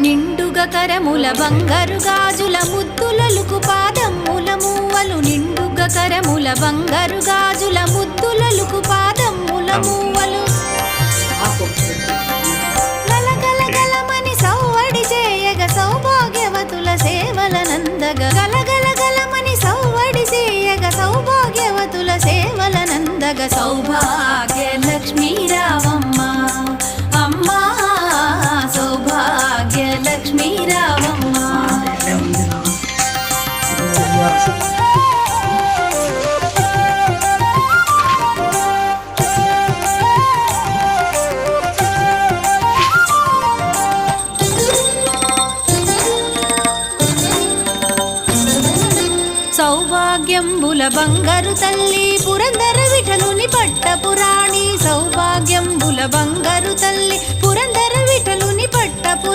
నిండుగా కరముల బంగారు గాజుల ముద్దులలుకు పాదమ్ముల మూవలు నిండుగా కరముల బంగారు గాజుల ముద్దులలుకు పాదమ్ముల మూవలు గలగలగలమని సౌవడి చేయగ సౌభాగ్యవతుల సేవలనందగ గలగలగలమని సౌవడి చేయగ సౌభాగ్యవతుల సేవలనందగ సౌభాగ్య లక్ష్మీ రావమ్మ అమ్మా సౌభాగ్య లక్ష్మీ రావమ్మ సౌభాగ్యంబుల బంగారు తల్లి పురందర విఠలుని పట్టపురాణి సౌభాగ్యంబుల బంగారు తల్లి పురందర విఠలుని పట్టపురాణి